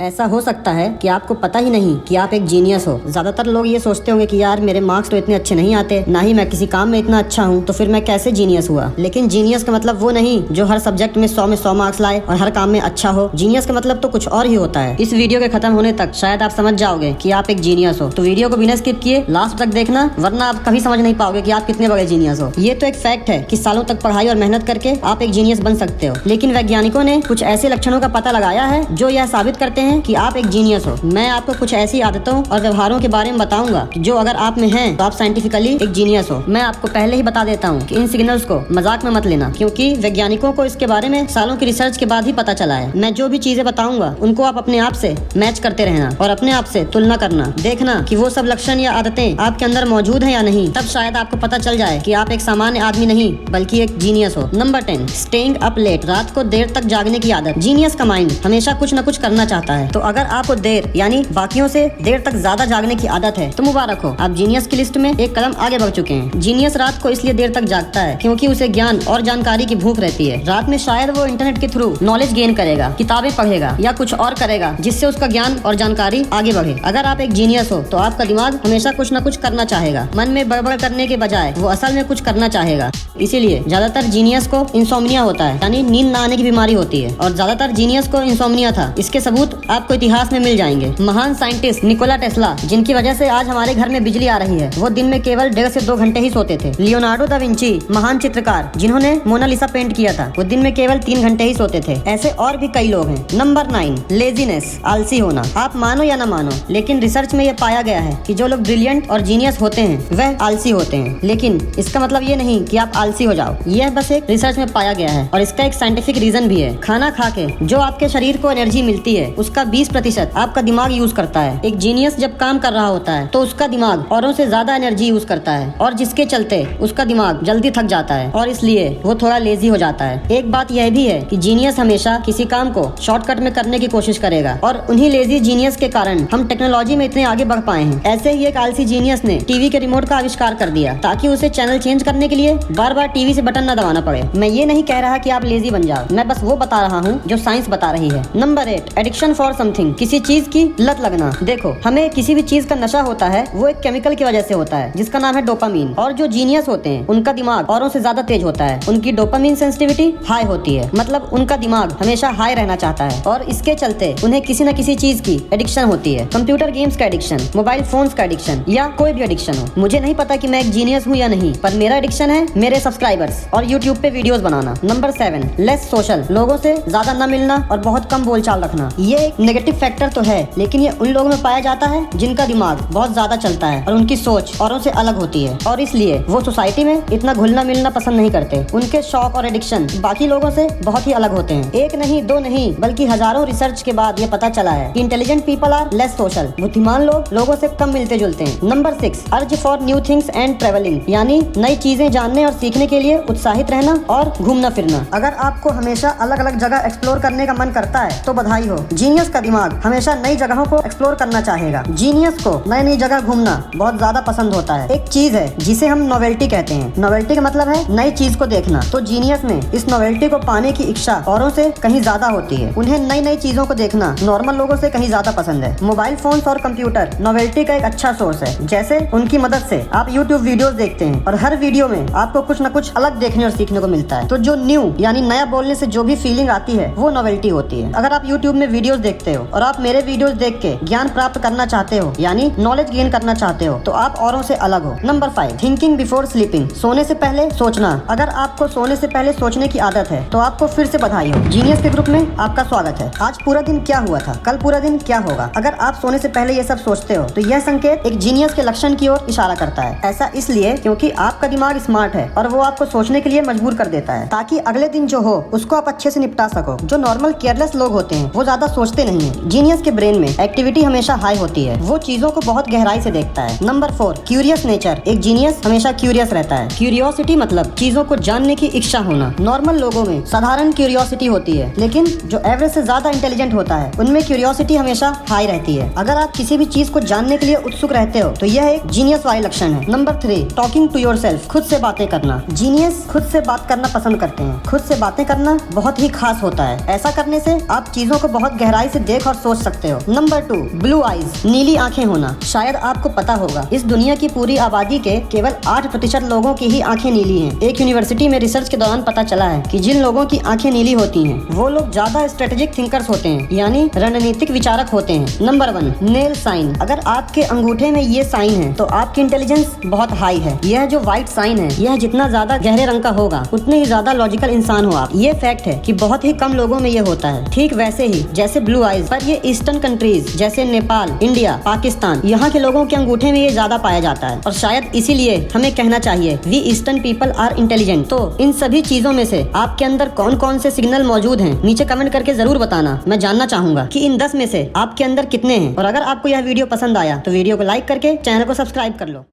ऐसा हो सकता है कि आपको पता ही नहीं कि आप एक जीनियस हो। ज्यादातर लोग ये सोचते होंगे कि यार मेरे मार्क्स तो इतने अच्छे नहीं आते, ना ही मैं किसी काम में इतना अच्छा हूँ, तो फिर मैं कैसे जीनियस हुआ। लेकिन जीनियस का मतलब वो नहीं जो हर सब्जेक्ट में 100 में 100 मार्क्स लाए और हर काम में अच्छा हो। जीनियस का मतलब तो कुछ और ही होता है। इस वीडियो के खत्म होने तक शायद आप समझ जाओगे कि आप एक जीनियस हो। तो वीडियो को बिना स्किप किए लास्ट तक देखना, वरना आप कभी समझ नहीं पाओगे कि आप कितने बड़े जीनियस हो। ये तो एक फैक्ट है कि सालों तक पढ़ाई और मेहनत करके आप एक जीनियस बन सकते हो। लेकिन वैज्ञानिकों ने कुछ ऐसे लक्षणों का पता लगाया है जो यह साबित करते हैं कि आप एक जीनियस हो। मैं आपको कुछ ऐसी आदतों और व्यवहारों के बारे में बताऊंगा जो अगर आप में हैं तो आप साइंटिफिकली एक जीनियस हो। मैं आपको पहले ही बता देता हूँ कि इन सिग्नल्स को मजाक में मत लेना, क्योंकि वैज्ञानिकों को इसके बारे में सालों की रिसर्च के बाद ही पता चला है। मैं जो भी चीजें बताऊंगा उनको आप अपने आप से मैच करते रहना और अपने आप से तुलना करना। देखना कि वो सब लक्षण या आदतें आपके अंदर मौजूद हैं या नहीं। तब शायद आपको पता चल जाए कि आप एक सामान्य आदमी नहीं बल्कि एक जीनियस हो। नंबर 10, स्टेइंग अप लेट, रात को देर तक जागने की आदत। जीनियस का माइंड हमेशा कुछ न कुछ करना चाहता है, तो अगर आपको देर यानी बाकियों से देर तक ज्यादा जागने की आदत है तो मुबारक हो, आप जीनियस की लिस्ट में एक कदम आगे बढ़ चुके हैं। जीनियस रात को इसलिए देर तक जागता है क्योंकि उसे ज्ञान और जानकारी की भूख रहती है। रात में शायद वो इंटरनेट के थ्रू नॉलेज गेन करेगा, किताबें पढ़ेगा या कुछ और करेगा जिससे उसका ज्ञान और जानकारी आगे बढ़े। अगर आप एक जीनियस हो तो आपका दिमाग हमेशा कुछ न कुछ करना चाहेगा। मन में बड़बड़ करने के बजाय वो असल में कुछ करना चाहेगा। इसीलिए ज्यादातर जीनियस को इंसोम्निया होता है, यानी नींद न आने की बीमारी होती है, और ज्यादातर जीनियस को इंसोम्निया था। इसके सबूत आपको इतिहास में मिल जाएंगे। महान साइंटिस्ट निकोला टेस्ला, जिनकी वजह से आज हमारे घर में बिजली आ रही है, वो दिन में केवल 1.5 से 2 घंटे ही सोते थे। लियोनार्डो दा विंची, महान चित्रकार, जिन्होंने मोनालिसा पेंट किया था, वो दिन में केवल 3 घंटे ही सोते थे। ऐसे और भी कई लोग हैं। नंबर 9, लेजीनेस, आलसी होना। आप मानो या न मानो, लेकिन रिसर्च में यह पाया गया है कि जो लोग ब्रिलियंट और जीनियस होते हैं वह आलसी होते हैं। लेकिन इसका मतलब ये नहीं कि आप आलसी हो जाओ। यह बस एक रिसर्च में पाया गया है और इसका एक साइंटिफिक रीजन भी है। खाना खा के जो आपके शरीर को एनर्जी मिलती है उसका 20% आपका दिमाग यूज करता है। एक जीनियस जब काम कर रहा होता है तो उसका दिमाग औरों से ज्यादा एनर्जी यूज करता है, और जिसके चलते उसका दिमाग जल्दी थक जाता है और इसलिए वो थोड़ा लेजी हो जाता है। एक बात यह भी है कि जीनियस हमेशा किसी काम को शॉर्टकट में करने की कोशिश करेगा, और उन्हीं लेजी जीनियस के कारण हम टेक्नोलॉजी में इतने आगे बढ़ पाए हैं। ऐसे ही एक आलसी जीनियस ने टीवी के रिमोट का आविष्कार कर दिया ताकि उसे चैनल चेंज करने के लिए बार बार टीवी से बटन न दबाना पड़े। मैं ये नहीं कह रहा कि आप लेजी बन जाओ, मैं बस वो बता रहा हूँ जो साइंस बता रही है। नंबर 8, एडिक्शन फॉर समथिंग, किसी चीज की लत लगना। देखो, हमें किसी भी चीज का नशा होता है वो एक केमिकल की वजह से होता है जिसका नाम है डोपामीन। और जो जीनियस होते हैं उनका दिमाग औरों से ज्यादा तेज होता है, उनकी डोपामीन सेंसिटिविटी हाई होती है, मतलब उनका दिमाग हमेशा हाई रहना चाहता है, और इसके चलते उन्हें किसी न किसी चीज की एडिक्शन होती है। कंप्यूटर गेम्स का एडिक्शन, मोबाइल फोन्स का एडिक्शन, या कोई भी एडिक्शन हो। मुझे नहीं पता कि मैं एक जीनियस हूँ या नहीं, पर मेरा एडिक्शन है मेरे सब्सक्राइबर्स और यूट्यूब पे वीडियोस बनाना। नंबर 7, लेस सोशल, लोगों से ज्यादा न मिलना और बहुत कम बोलचाल रखना। ये एक नेगेटिव फैक्टर तो है, लेकिन ये उन लोगों में पाया जाता है जिनका दिमाग बहुत ज्यादा चलता है और उनकी सोच औरों से अलग होती है, और इसलिए वो सोसाइटी में इतना घुलना मिलना पसंद नहीं करते। उनके शौक और एडिक्शन बाकी लोगों से बहुत ही अलग होते हैं। एक नहीं, दो नहीं, बल्कि हजारों रिसर्च के बाद ये पता चला है कि intelligent people are less social, बुद्धिमान लोग लोगों से कम मिलते जुलते हैं। Number 6, urge for new things and travelling, यानी नई चीजें जानने और सीखने के लिए उत्साहित रहना और घूमना फिरना। अगर आपको हमेशा अलग अलग जगह एक्सप्लोर करने का मन करता है तो बधाई हो। जीनियस का दिमाग हमेशा नई जगहों को एक्सप्लोर करना चाहेगा। जीनियस को नई नई जगह घूमना बहुत ज्यादा पसंद होता है। एक चीज है जिसे हम नोवेल्टी कहते हैं। नोवेल्टी का मतलब है नई चीज को देखना, तो जीनियस में इस नोवेल्टी को पाने की इच्छा औरों से कहीं ज्यादा होती है। उन्हें नई नई चीजों को देखना नॉर्मल लोगों से कहीं ज्यादा पसंद है। मोबाइल फोन्स और कंप्यूटर नोवेल्टी का एक अच्छा सोर्स है। जैसे उनकी मदद से आप यूट्यूब वीडियोस देखते हैं और हर वीडियो में आपको कुछ न कुछ अलग देखने और सीखने को मिलता है। तो जो न्यू यानी नया बोलने से जो भी फीलिंग आती है वो नोवेल्टी होती है। अगर आप यूट्यूब में वीडियोस देखते हो और आप मेरे वीडियोस देख के ज्ञान प्राप्त करना चाहते हो, यानी नॉलेज गेन करना चाहते हो, तो आप औरों से अलग हो। नंबर 5, थिंकिंग बिफोर स्लीपिंग, सोने से पहले सोचना। अगर आपको सोने से पहले सोचने की आदत है तो आपको फिर से बधाई हो। जीनियस के ग्रुप में आपका स्वागत है। आज पूरा दिन क्या हुआ था, कल पूरा दिन क्या होगा। अगर आप सोने से पहले ये सब सोचते हो तो यह संकेत एक जीनियस के लक्षण की ओर इशारा करता है। ऐसा इसलिए क्योंकि आपका दिमाग स्मार्ट है और वो आपको सोचने के लिए मजबूर कर देता है ताकि अगले दिन जो हो उसको आप अच्छे से निपटा सको। जो नॉर्मल केयरलेस लोग होते हैं वो ज्यादा सोचते नहीं है। जीनियस के ब्रेन में एक्टिविटी हमेशा हाई होती है, वो चीजों को बहुत गहराई से देखता है। नंबर 4, क्यूरियस नेचर, एक जीनियस हमेशा क्यूरियस रहता है। क्यूरियोसिटी मतलब चीजों को जानने की इच्छा होना। नॉर्मल लोगों में साधारण क्यूरियोसिटी होती है, लेकिन जो एवरेज से ज्यादा इंटेलिजेंट होता है उनमें क्यूरियोसिटी हमेशा हाई रहती है। अगर आप किसी भी चीज को जानने के लिए उत्सुक रहते हो तो यह एक जीनियस वाले लक्षण है। नंबर 3, टॉकिंग टू योरसेल्फ, खुद से बातें करना। जीनियस खुद से बात करना पसंद करते हैं। खुद से बातें करना बहुत ही खास होता है। ऐसा करने से आप चीजों को बहुत गहराई से देख और सोच सकते हो। नंबर 2, ब्लू आईज, नीली आंखें होना। शायद आपको पता होगा इस दुनिया की पूरी आबादी के केवल 8% लोगों की ही आंखें नीली हैं। एक यूनिवर्सिटी में रिसर्च के दौरान पता चला है कि जिन लोगों की आंखें नीली होती हैं वो लोग ज्यादा स्ट्रेटेजिक थिंकर्स होते हैं, यानी रणनीतिक विचारक होते हैं। Number 1, nail sign. अगर आपके अंगूठे में ये साइन है तो आपकी इंटेलिजेंस बहुत हाई है। यह जो व्हाइट साइन है यह जितना ज्यादा गहरे रंग का होगा उतने ही ज्यादा लॉजिकल इंसान हो आप। ये फैक्ट है कि बहुत ही कम लोगों में ये होता है। ठीक वैसे ही जैसे ब्लू आईज, पर ये ईस्टर्न कंट्रीज जैसे नेपाल, इंडिया, पाकिस्तान, यहाँ के लोगों के अंगूठे में ये ज्यादा पाया जाता है। और शायद इसीलिए हमें कहना चाहिए we eastern people are intelligent. तो इन सभी चीजों में से आपके अंदर कौन कौन से सिग्नल मौजूद हैं नीचे कमेंट करके जरूर बताना। मैं जानना चाहूंगा कि इन 10 में से आपके अंदर कितने हैं। और अगर आपको यह वीडियो पसंद आया तो वीडियो को लाइक करके चैनल को सब्सक्राइब कर लो।